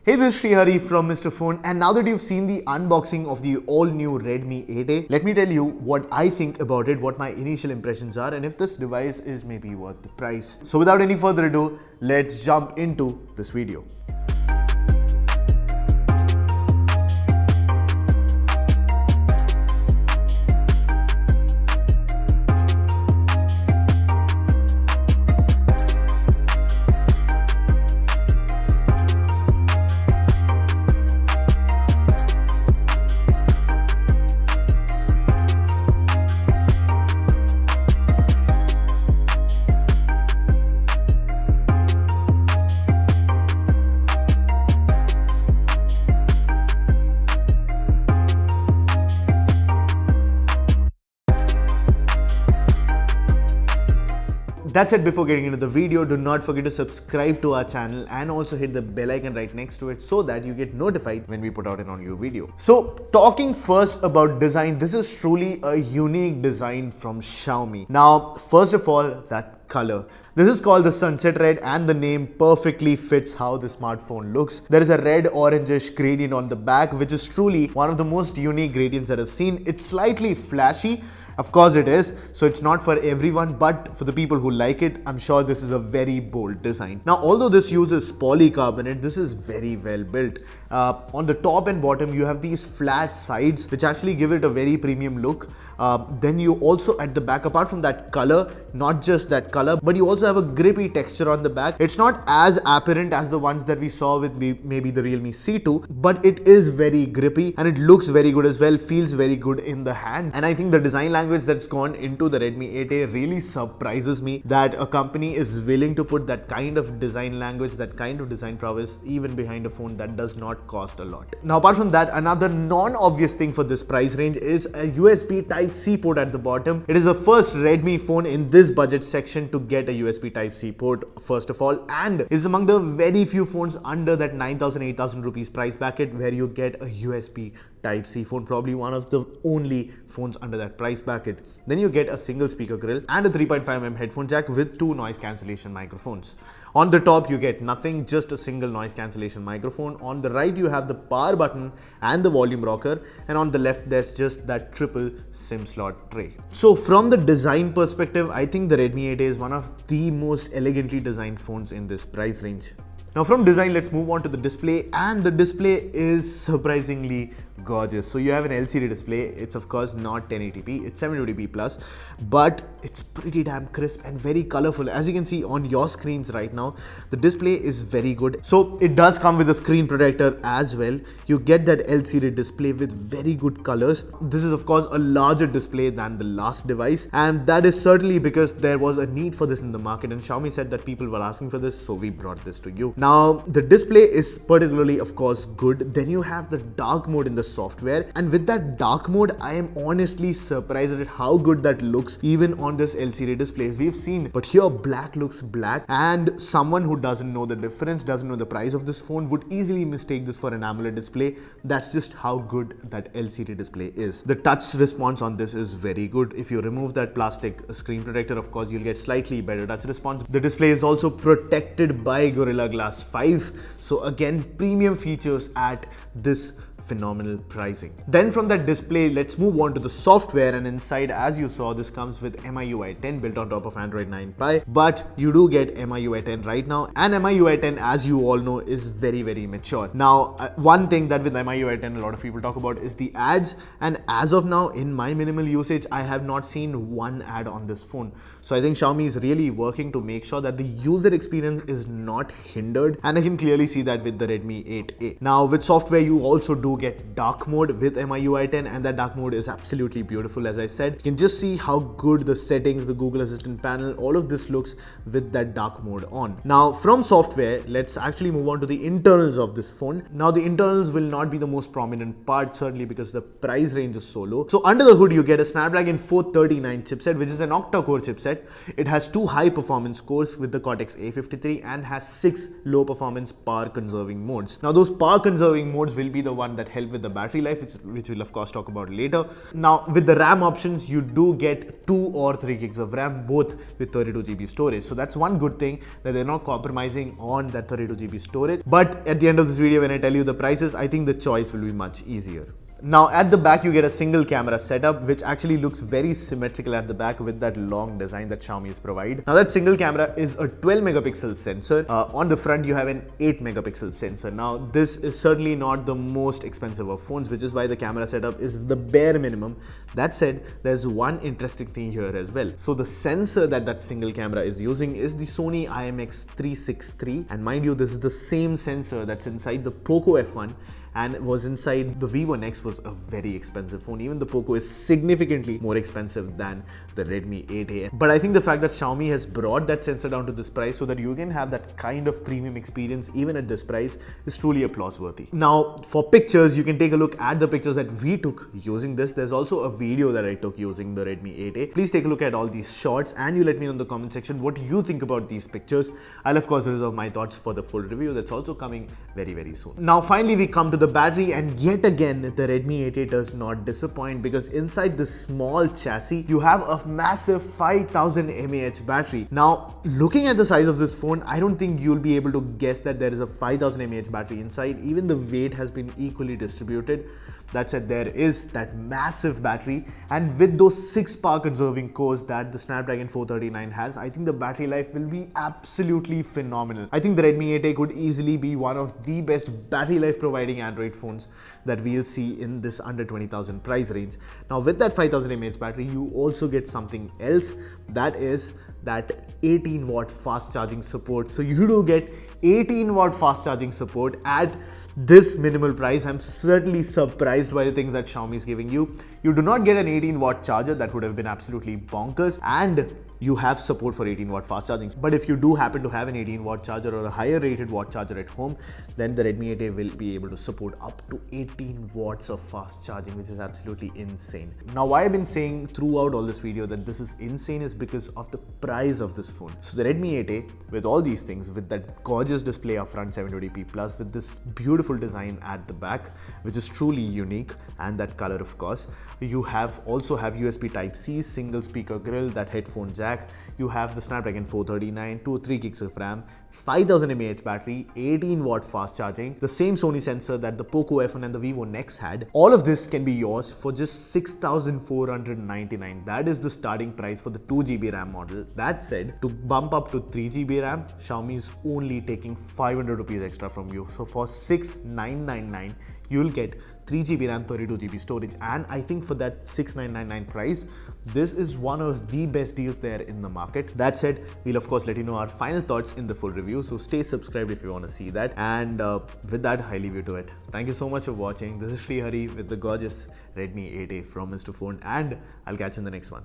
Hey, this is Sri Hari from Mr. Phone, and now that you've seen the unboxing of the all-new Redmi 8A, let me tell you what I think about it, what my initial impressions are, and if this device is maybe worth the price. So without any further ado, let's jump into this video. That's it. Before getting into the video, do not forget to subscribe to our channel and also hit the bell icon right next to it so that you get notified when we put out an all-new video. So talking first about design, this is truly a unique design from Xiaomi. Now, first of all, that color. This is called the Sunset Red and the name perfectly fits how the smartphone looks. There is a red orangish gradient on the back, which is truly one of the most unique gradients that I've seen. It's slightly flashy. Of course it is, so it's not for everyone, but for the people who like it, I'm sure this is a very bold design. Now, although this uses polycarbonate, this is very well built. On the top and bottom, you have these flat sides, which actually give it a very premium look. Then you also at the back, apart from that color, not just that color, but you also have a grippy texture on the back. It's not as apparent as the ones that we saw with maybe the Realme C2, but it is very grippy and it looks very good as well, feels very good in the hand. And I think the design language that's gone into the Redmi 8A really surprises me, that a company is willing to put that kind of design language, that kind of design prowess even behind a phone that does not cost a lot. Now, apart from that, another non-obvious thing for this price range is a USB Type-C port at the bottom. It is the first Redmi phone in this budget section to get a USB Type-C port, first of all, and is among the very few phones under that 9,000-8,000 rupees price bracket where you get a USB Type-C phone, probably one of the only phones under that price bracket. Then you get a single speaker grill and a 3.5mm headphone jack with two noise cancellation microphones. On the top you get nothing, just a single noise cancellation microphone. On the right you have the power button and the volume rocker, and on the left there's just that triple SIM slot tray. So from the design perspective, I think the Redmi 8A is one of the most elegantly designed phones in this price range. Now from design, let's move on to the display, and the display is surprisingly gorgeous. So you have an LCD display. It's of course not 1080p, it's 720p plus, but it's pretty damn crisp and very colorful. As you can see on your screens right now, the display is very good. So it does come with a screen protector as well. You get that LCD display with very good colors. This is of course a larger display than the last device, and that is certainly because there was a need for this in the market, and Xiaomi said that people were asking for this, so we brought this to you. Now the display is particularly of course good. Then you have the dark mode in the software, and with that dark mode, I am honestly surprised at how good that looks even on this LCD displays we've seen. But here black looks black, and someone who doesn't know the difference, doesn't know the price of this phone, would easily mistake this for an AMOLED display. That's just how good that LCD display is. The touch response on this is very good. If you remove that plastic screen protector, of course you'll get slightly better touch response. The display is also protected by Gorilla Glass 5, so again premium features at this phenomenal pricing. Then from that display, let's move on to the software, and inside, as you saw, this comes with MIUI 10 built on top of Android 9 Pie, but you do get MIUI 10 right now, and MIUI 10, as you all know, is very mature. Now, one thing that with MIUI 10 a lot of people talk about is the ads, and as of now, in my minimal usage, I have not seen one ad on this phone. So I think Xiaomi is really working to make sure that the user experience is not hindered, and I can clearly see that with the Redmi 8A. Now with software, you also do get dark mode with MIUI 10, and that dark mode is absolutely beautiful. As I said, you can just see how good the settings, the Google Assistant panel, all of this looks with that dark mode on. Now from software, let's actually move on to the internals of this phone. Now the internals will not be the most prominent part, certainly because the price range is so low. So under the hood you get a Snapdragon 439 chipset, which is an octa-core chipset. It has two high performance cores with the Cortex A53 and has 6 low performance power conserving modes. Now those power conserving modes will be the one that that help with the battery life, which we'll of course talk about later. Now with the RAM options, you do get 2 or 3 gigs of RAM, both with 32 GB storage. So that's one good thing, that they're not compromising on that 32 GB storage. But at the end of this video, when I tell you the prices, I think the choice will be much easier. Now at the back you get a single camera setup, which actually looks very symmetrical at the back with that long design that Xiaomi is provide. Now that single camera is a 12 megapixel sensor. On the front you have an 8 megapixel sensor. Now this is certainly not the most expensive of phones, which is why the camera setup is the bare minimum. That said, there's one interesting thing here as well. So the sensor that single camera is using is the Sony IMX363, and mind you, this is the same sensor that's inside the Poco F1 and was inside the Vivo Nex, was a very expensive phone. Even the Poco is significantly more expensive than the Redmi 8A. But I think the fact that Xiaomi has brought that sensor down to this price so that you can have that kind of premium experience even at this price is truly applause-worthy. Now for pictures, you can take a look at the pictures that we took using this. There's also a video that I took using the Redmi 8A. Please take a look at all these shots and you let me know in the comment section what you think about these pictures. I'll of course reserve my thoughts for the full review that's also coming very, very soon. Now finally we come to the battery, and yet again the Redmi 8A does not disappoint, because inside this small chassis you have a massive 5000 mAh battery. Now looking at the size of this phone, I don't think you'll be able to guess that there is a 5000 mAh battery inside. Even the weight has been equally distributed. That said, there is that massive battery, and with those 6 power conserving cores that the Snapdragon 439 has, I think the battery life will be absolutely phenomenal. I think the Redmi 8A could easily be one of the best battery life providing Android phones that we'll see in this under 20,000 price range. Now with that 5000 mAh battery, you also get something else, that is that 18 watt fast charging support. So you do get 18 watt fast charging support at this minimal price. I'm certainly surprised by the things that Xiaomi is giving you. You do not get an 18 watt charger, that would have been absolutely bonkers, and you have support for 18 watt fast charging. But if you do happen to have an 18 watt charger or a higher rated watt charger at home, then the Redmi 8A will be able to support up to 18 watts of fast charging, which is absolutely insane. Now why I've been saying throughout all this video that this is insane is because of the price of this phone. So the Redmi 8A, with all these things, with that gorgeous display up front 720p plus, with this beautiful design at the back which is truly unique, and that color of course, you also have USB Type-C, single speaker grill, that headphone jack, you have the Snapdragon 439, 2 or 3 gigs of RAM, 5000 mAh battery, 18 watt fast charging, the same Sony sensor that the Poco F1 and the Vivo Nex had. All of this can be yours for just 6499. That is the starting price for the 2 GB RAM model. That said, to bump up to 3 GB RAM, Xiaomi is only taking 500 rupees extra from you. So for 6999, you'll get 3 GB RAM, 32 GB storage, and I think for that 6999 price, this is one of the best deals there in the market. That said, we'll of course let you know our final thoughts in the full review, so stay subscribed if you want to see that, and with that, I leave you to it. Thank you so much for watching. This is Sri Hari with the gorgeous Redmi 8A from Mr. Phone, and I'll catch you in the next one.